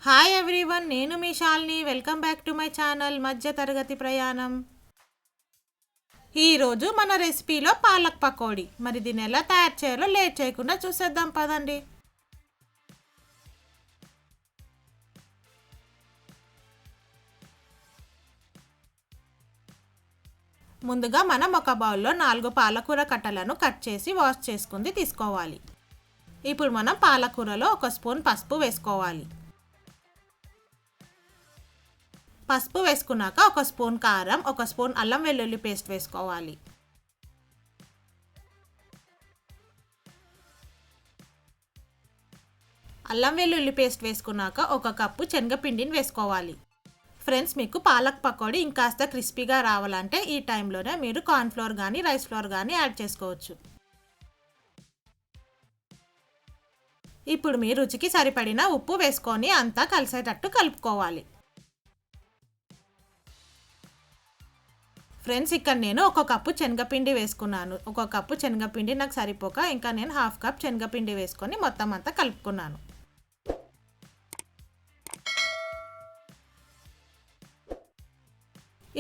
Hi everyone, నేను మీ Shalini. Welcome back to my channel మధ్య తరగతి ప్రయాణం. ఈరోజు మన రెసిపీలో పాలక్ పకోడీ. మరి దీన్ని ఎలా తయారు చేయాలో లేట్ చేయకుండా చూసేద్దాం పదండి. ముందుగా మనం ఒక బౌల్లో 4 పాలకూర కట్టలను కట్ చేసి వాష్ చేసుకుంది తీసుకోవాలి. ఇప్పుడు మనం పాలకూరలో 1 స్పూన్ పసుపు వేసుకోవాలి. పసుపు వేసుకున్నాక 1 స్పూన్ కారం, 1 స్పూన్ అల్లం వెల్లుల్లి పేస్ట్ వేసుకోవాలి. అల్లం వెల్లుల్లి పేస్ట్ వేసుకున్నాక 1 కప్పు శనగపిండిని వేసుకోవాలి. ఫ్రెండ్స్, మీకు పాలక్ పకోడీ ఇంకాస్త క్రిస్పీగా రావాలంటే ఈ టైంలోనే మీరు కార్న్ఫ్లోర్ కానీ రైస్ ఫ్లోర్ కానీ యాడ్ చేసుకోవచ్చు. ఇప్పుడు మీ రుచికి సరిపడిన ఉప్పు వేసుకొని అంతా కలిసేటట్టు కలుపుకోవాలి. ఫ్రెండ్స్, ఇక్కడ నేను 1 కప్పు శనగపిండి వేసుకున్నాను. 1 కప్పు శనగపిండి నాకు సరిపోక ఇంకా నేను 1/2 కప్ శనగపిండి వేసుకొని మొత్తం అంతా కలుపుకున్నాను.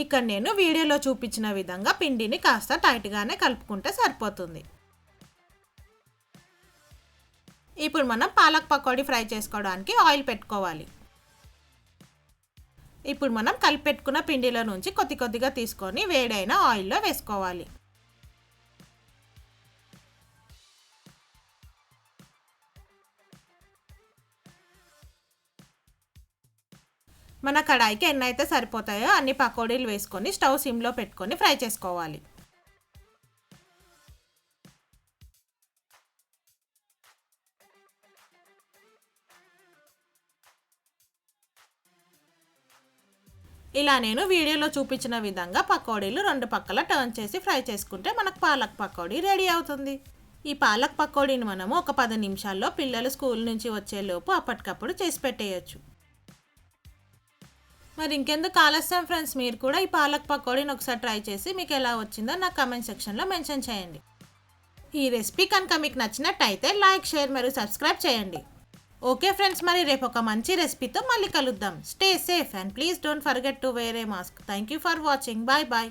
ఇక్కడ నేను వీడియోలో చూపించిన విధంగా పిండిని కాస్త టైట్గానే కలుపుకుంటే సరిపోతుంది. ఇప్పుడు మనం పాలక్ పకోడీ ఫ్రై చేసుకోవడానికి ఆయిల్ పెట్టుకోవాలి. ఇప్పుడు మనం కలిపెట్టుకున్న పిండిలో నుంచి కొద్దిగా తీసుకొని వేడైన ఆయిల్లో వేసుకోవాలి. మన కడాయికి ఎన్ని అయితే సరిపోతాయో అన్ని పకోడీలు వేసుకొని స్టవ్ సిమ్లో పెట్టుకొని ఫ్రై చేసుకోవాలి. ఇలా నేను వీడియోలో చూపించిన విధంగా పకోడీలు 2 పక్కల టర్న్ చేసి ఫ్రై చేసుకుంటే మనకు పాలక్ పకోడీ రెడీ అవుతుంది. ఈ పాలక్ పకోడీని మనము ఒక 10 నిమిషాల్లో పిల్లలు స్కూల్ నుంచి వచ్చేలోపు అప్పటికప్పుడు చేసి పెట్టేయచ్చు. మరి ఇంకెందుకు ఆలస్యం ఫ్రెండ్స్, మీరు కూడా ఈ పాలక్ పకోడీని ఒకసారి ట్రై చేసి మీకు ఎలా వచ్చిందో నా కమెంట్ సెక్షన్లో మెన్షన్ చేయండి. ఈ రెసిపీ కనుక మీకు నచ్చినట్టయితే లైక్, షేర్ మరియు సబ్స్క్రైబ్ చేయండి. ఓకే ఫ్రెండ్స్, మరి రేపు ఒక మంచి రెసిపీతో మళ్ళీ కలుద్దాం. Stay safe and please don't forget to wear a mask. Thank you for watching. Bye bye.